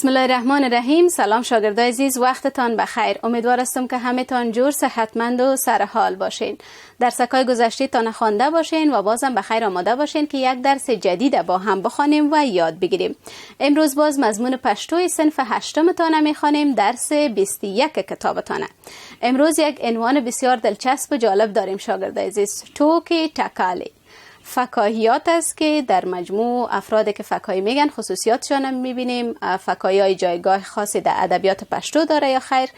بسم الله الرحمن الرحیم. سلام شاگردای عزیز، وقتتان بخیر. امیدوار هستم که همه تان جور، صحتمند و سرحال باشین. درس‌های گذشته تان خوانده باشین و بازم بخیر آماده باشین که یک درس جدید با هم بخوانیم و یاد بگیریم. امروز باز مضمون پشتو صنف 8 تان میخوانیم، درس 21 کتابتانه. امروز یک عنوان بسیار دلچسب و جالب داریم شاگردای عزیز، توکی تکالی. فکاهیات است که در مجموع افرادی که فکاهی میگن خصوصیاتشان میبینیم. فکاهی های جایگاه خاصی در ادبیات پشتو داره یا خیر؟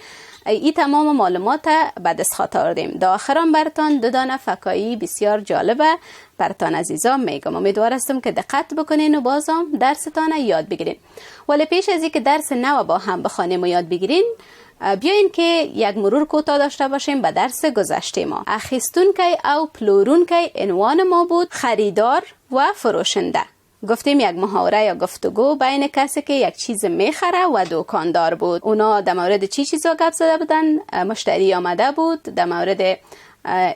این تمام معلومات به دست خاطر آوردیم. در آخرام براتان دو دانه فکاهی بسیار جالبه براتان عزیزان میگم. امیدوار هستم که دقت بکنین و بازم درستان یاد بگیرین. ولی پیش از اینکه درس نو با هم بخوانیم و یاد بگیرین، بیاین که یک مرور کوتاه داشته باشیم به درس گذشته ما. اخیستونکی او پلورونکی عنوان ما بود خریدار و فروشنده. گفتیم یک محاوره یا گفتگو بین کسی که یک چیز میخره و دکاندار بود. اونا در مورد چی چیزا گپ زده بودن؟ مشتری آمده بود در مورد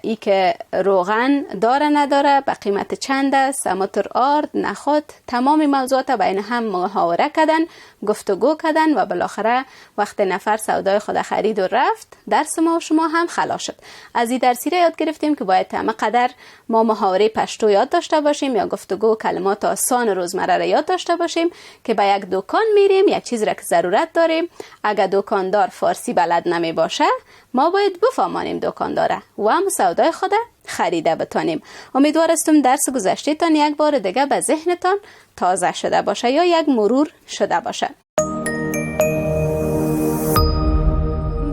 ای که روغن داره نداره، به قیمت چند است، سمتر آرد، نخود، تمام موضوعات بین هم محاوره کردن، گفتگو کردن و بالاخره وقت نفر سودای خود خرید و رفت، درس ما و شما هم خلاص شد. از این درسی را یاد گرفتیم که باید همه قدر ما محاوره پشتو یاد داشته باشیم یا گفتگو کلمات آسان روزمره را یاد داشته باشیم که به یک دکان میریم، یک چیز را که ضرورت داریم، اگر دکاندار فارسی بلد نمی باشه ما باید بفهمانیم دکانداره و هم سودای خود خریده بتانیم. امیدوار هستم درس گذشته تان یک بار دیگه به ذهنتان تازه شده باشه یا یک مرور شده باشه.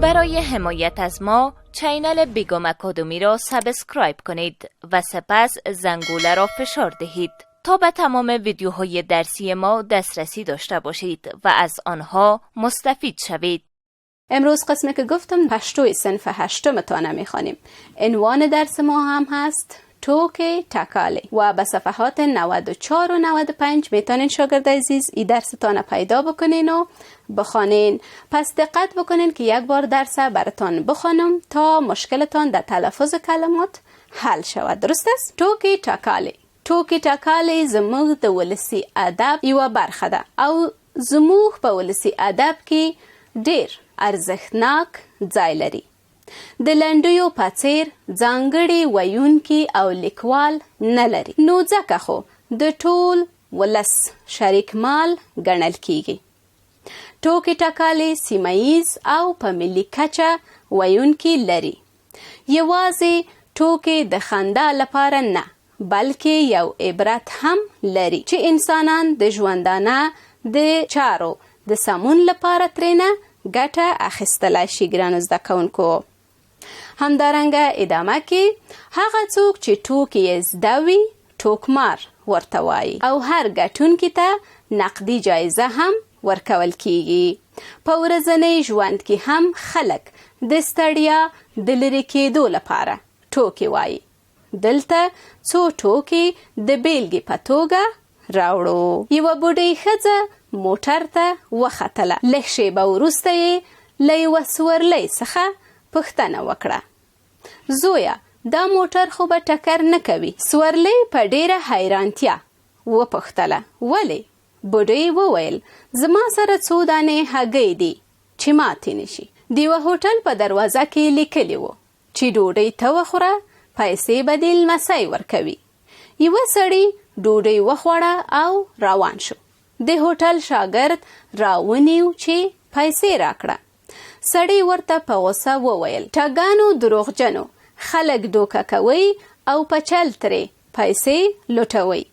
برای حمایت از ما چینل بیگم اکادمی را سابسکرایب کنید و سپس زنگوله را فشار دهید تا به تمام ویدیوهای درسی ما دسترسی داشته باشید و از آنها مستفید شوید. امروز قسمی که گفتم پشتوی صنف 8 تانه میخوانیم. عنوان درس ما هم هست توکی تکالی و به صفحات 94 و 95 میتونین شاگرد عزیز این درس تانه پیدا بکنین و بخوانین. پس دقت بکنین که یک بار درس براتان بخوانم تا مشکلتان در تلفظ کلمات حل شود. درست است؟ توکی تکالی. توکی تکالی زموږ د ولسی ادب یوه برخه ده او زموږ په ولسی ادب کې ډیر ارزښتناک ځای لري. د لنډیو په څیر ځانګړي ویونکي او لیکوال نه لري، نو ځکه خو د ټول ولس شریک مال ګڼل کیږي. ټوکې ټکالې سیمهییز او په ملي کچه ویونکي لري. یوازې ټوکې د خندا لپاره نه بلکې یو عبرت هم لري چې انسانان د ژوندانه د چارو د سمون لپاره ترېنه ګټه اخیستلی شي. ګرانو زده کوونکو، همدارنګه ادامه کې هغه څوک چې ټوکې یې زده وي ټوکمار ورته وایي او هر ګټونکي ته نقدي جایزه هم ورکول کیږي. په ورځني ژوند کې هم خلک د ستړیا د لرې کېدو لپاره ټوکې وایي. دلته څو ټوکې د بیلګې په توګه راوړو. یوه بوډۍ ښځه موټر ته وختله. لږ شیبه وروسته یې له یوه سورلۍ څخه پوښتنه وکړه: زویه، دا موټر خو به ټکر نه کوي؟ سورلۍ په ډیره حیرانتیا وپوښتله: ولې؟ بوډۍ وویل: زما سره څو دانې هګۍ دي چې ماتې نشي. د یوه هوټل په دروازه کې لیکلي وو چې ډوډۍ ته وخوره پیسې به دې لمسی ورکوي. یوه سړي ډوډۍ وخوړه او روان شو. د هوټل شاګرد راونیو چې پیسې راکړه. سړی ورته په غوسه وویل: ټګانو دروغجنو، خلک دوکه کوي او په چل ترې پیسې لوټوي.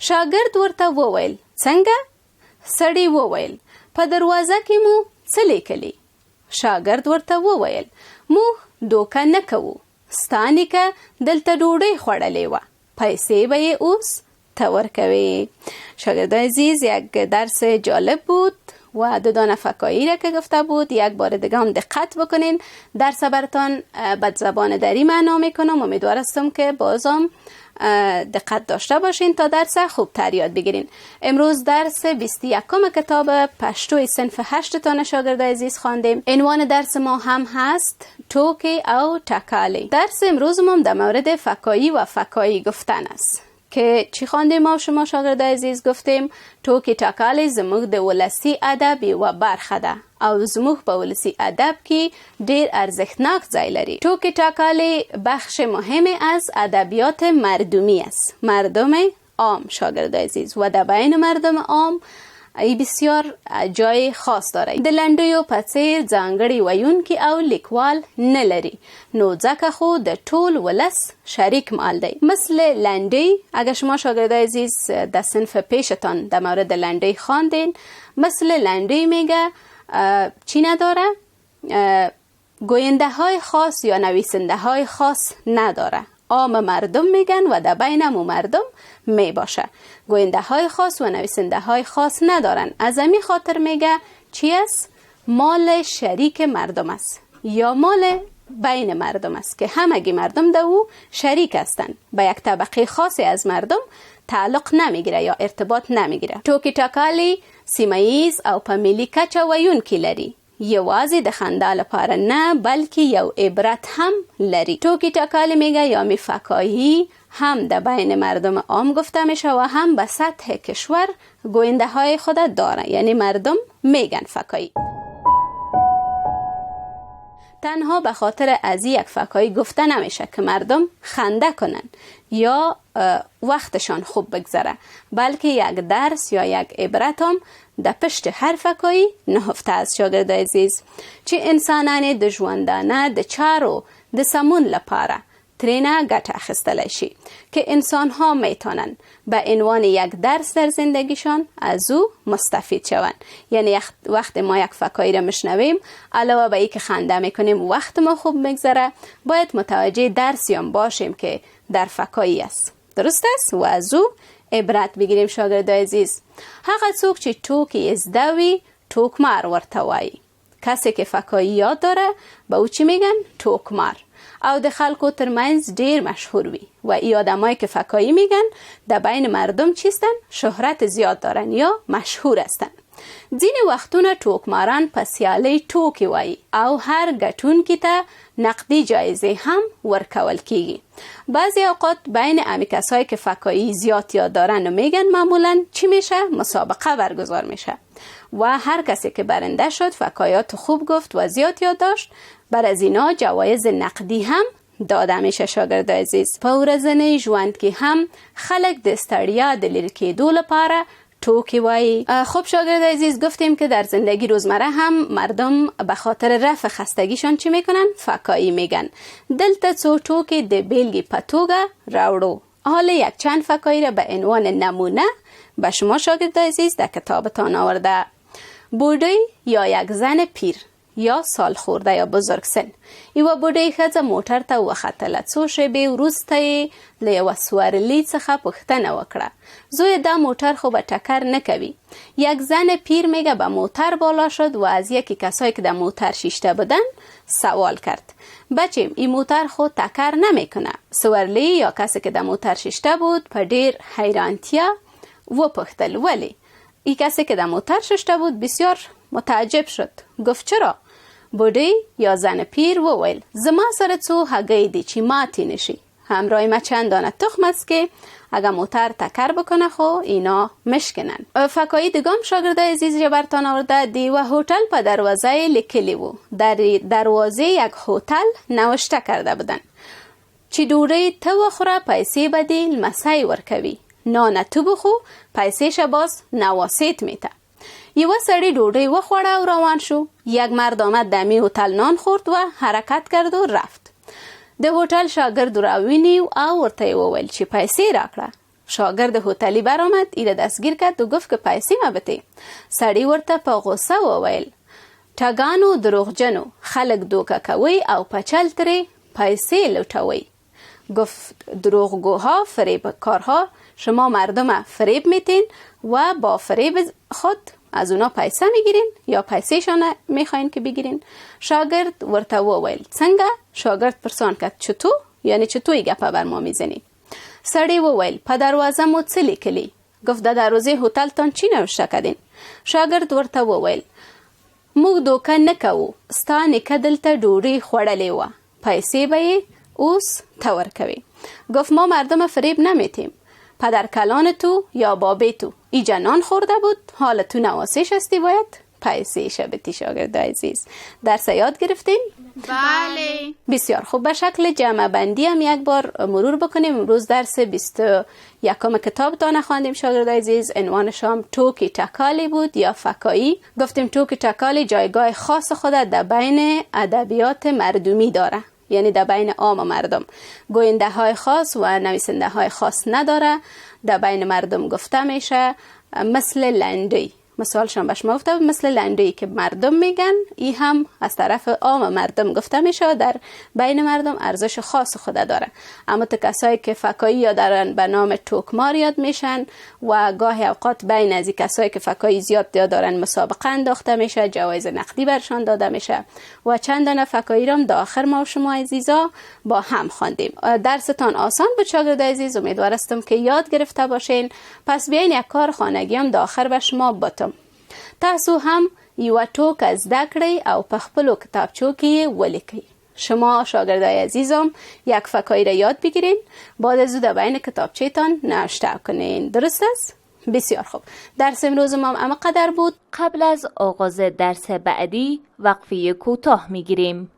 شاګرد ورته وویل: څنګه؟ سړی وویل: په دروازه کې مو څه لیکلي؟ شاګرد ورته وویل: موږ دوکه نه کوو، ستا نیکه دلته ډوډۍ خوړلې وه، پیسې به یې اوس ته ورکوی. شاگردان عزیز، یک درس جالب بود و دو دانه فکاهی را که گفته بود. یک بار دیگه هم دقت بکنین. درس براتان به زبان دری معنا میکنم. امیدوار هستم که بازم دقت داشته باشین تا درس خوب تر یاد بگیرین. امروز درس 21 کتاب پشتو صنف 8 تانه شاگرد عزیز خواندیم. عنوان درس ما هم هست توکی او تکالی. درس امروز ما در مورد فکاهی و فکاهی گفتن است. که چی خواندیم ما شما شاگرد عزیز؟ گفتیم ټوکې ټکالې زموږ د ولسی ادب یوه برخه ده او زموږ په ولسی ادب کې ډیر ارزښتناک ځای لري. ټوکې ټکالې بخش مهمی از ادبیات مردمی است، مردم عام شاگرد عزیز، و در بین مردم عام ای بسیار جای خاص داره. د لنډیو په څیر ځانګړي ویونکي او لیکوال نه لري، نو ځکه خو د ټول ولس شریک مال دی. مثل لنډی، اگر شما شاگرد عزیز در صنف پیشتان در مورد لنډی خواندین، مثل لنډی میگه چی نداره؟ گوینده های خاص یا نویسنده های خاص نداره، عام مردم میگن و در بین مردم می باشه. گوینده های خاص و نویسنده های خاص ندارن. از همین خاطر میگه چی است؟ مال شریک مردم است یا مال بین مردم است که همگی مردم در او شریک هستند، به یک طبقه خاصی از مردم تعلق نمیگیره یا ارتباط نمیگیره. ټوکې ټکالې سیمه‌ایز او په ملي کچه ویونکي لري، یوازې د خندا لپاره نه بلکې یو عبرت هم لري. ټوکې ټکالې میگه یا میفکاهی هم در بین مردم عام گفته میشه و هم به سطح کشور گوینده های خود داره، یعنی مردم میگن فکایی. تنها به خاطر از یک فکایی گفته نمیشه که مردم خنده کنن یا وقتشان خوب بگذره، بلکه یک درس یا یک عبرت هم در پشت هر فکایی نهفته است شاگرد عزیز. چه انسانانی د ژوندانه د چارو د سمون لپاره ترینه ګټه اخیستلی شي که انسان ها میتونن به عنوان یک درس در زندگیشان از او مستفید شوند. یعنی وقت ما یک فکایی را میشنویم، علاوه به ای که خنده میکنیم وقت ما خوب میگذره، باید متوجه درسی هم باشیم که در فکایی است. درست است؟ و از او عبرت بگیریم شاگرد عزیز. هغه څوک چې ټوکې زده وي ټوکمار ورته وایي. کسی که فکایی یاد داره به او چی میگن؟ ټوکمار. او د خلکو ترمنځ ډیر مشهور وي و ای آدمایی که فکایی میگن در بین مردم چیستن؟ شهرت زیاد دارن یا مشهور هستن. ځینې وختونه ټوکماران په سیالۍ ټوکې وایي او هر ګټونکي ته نقدی جایزه هم ورکول کیږي. بعضی اوقات بین امی کسایی که فکایی زیاد یاد دارن و میگن معمولا چی میشه؟ مسابقه برگزار میشه و هر کسی که برنده شد فکایات خوب گفت و زیاد یاد داشت، بر از اینا جوایز نقدی هم داده میشه شاگرد عزیز. په ورځني ژوند کې هم خلک د ستړیا د لرې کېدو لپاره ټوکې وایي. خب شاگرد عزیز، گفتیم که در زندگی روزمره هم مردم به خاطر رفع خستگیشان چی میکنن؟ فکایی میگن. دلته څو ټوکې د بیلګې په توګه راوړو. حالا یک چند فکایی را به عنوان نمونه به شما شاگرد عزیز در کتابتان آورده. بوډۍ یا یک زن پیر یا سال خورده یا بزرگ سن، یوه بوډۍ ښځه موټر ته وختله. څو شېبې وروسته یې له یوه سوارلي څخه پوښتنه وکړه: زوی دا موټر خو به ټکر نه کوي؟ یک زن پیر میگه به موتر بالا شد و از یکی کسایی که در موتر شیشته بودن سوال کرد: بچیم این موتر خو تکر نمیکنه؟ سوارلی یا کسی که در موتر شیشته بود په ډیر حیرانتیا وپوښتل ولی؟ این کسی که در موتر شیشته بود بسیار متعجب شد. گفت چرا؟ بوډۍ یا زن پیر وویل: زما سره څو هګۍ دي چې ماتې نشي. همراه ما چندانه تخم است که اگر موتر تکر بکنه خو اینا مشکنن. فکایی دیگم شاگرد عزیز را برتان آورده. دیو هتل په دروازه لیکلی و. در دروازه یک هتل نوشته کرده بودن: چی ډوډۍ ته وخوره پیسې بدی لمسی ورکوي، نان تو بخو پیسې باز نواسیت میته. یوه سړی ډوډۍ وخوړه او روان شو. یک مرد آمد دمی هتل نان خورد و حرکت کرد و رفت. د هتل شاگرد راوینی او ورته وویل چې پیسې راکړه. شاگرد هتلی برآمد، ایره دستگیر کرد و گفت که پیسې ما بده. سړی ورته په غصه وویل: ټګانو دروغجنو خلک دوکه کوي او پچل ترې پیسې لوټوي. گفت: دروغگوها فریبکارها شما مردم فریب میتین و با فریب خود از اونا پیسه میگیرین یا پیسهشان میخواین که بگیرین. شاگرد ورته وویل: څنګه؟ شاگرد پرسان کرد: چطور؟ یعنی چطوری گپه بر ما میزنی؟ سړی وویل: په دروازه مو څه لیکلی؟ گفت: در دروازه هتل تان چی نوشته کردین؟ شاگرد ورته وویل: موږ دوکه نه کوو، ستا نیکه دلته ډوډۍ خوړلې وه، پیسې به یې اوس ته ورکوي. گفت: ما مردم فریب نمیتیم. پدر کلان تو یا بابی تو ایجا نان خورده بود، حالا تو نواسش هستی باید پیسیش بتی. شاگرد عزیز درس یاد گرفتین؟ بله. بسیار خوب. به شکل جمع بندی هم یک بار مرور بکنیم. امروز درس 21 کتابتان خواندیم شاگرد عزیز. عنوانش هم توکی تکالی بود یا فکایی. گفتیم توکی تکالی جایگاه خاص خود در بین ادبیات مردمی داره، یعنی در بین عام مردم. گوینده های خاص و نویسنده های خاص نداره، در بین مردم گفته میشه. مثل لندی، مثالشان به شما گفتم، مثل لندی که مردم میگن، ای هم از طرف عام مردم گفته میشه، در بین مردم ارزش خاص خود داره. اما کسایی که فکایی یا دارن به نام توکمار یاد میشن و گاهی اوقات بین از کسایی که فکایی زیاد دارن مسابقه انداخته میشه، جوایز نقدی برشان داده میشه و چند دانه فکایی را در آخر ما و شما عزیزا با هم خواندیم. درستان آسان بود شاگرد عزیز، امیدوار هستم که یاد گرفته باشین. پس بیاین یک کار خانگی هم در آخر به شما باتم. تاسو هم یو ټوک از دکړی او په خپلو کتابچو کې ولیکئ. شما شاگردای عزیزم یک فکایی را یاد بگیرین، بعد از او در بین کتابچه‌تان نوشته کنین. درست است؟ بسیار خوب. درس امروز ما اما قدر بود. قبل از آغاز درس بعدی وقفه کوتاه میگیریم.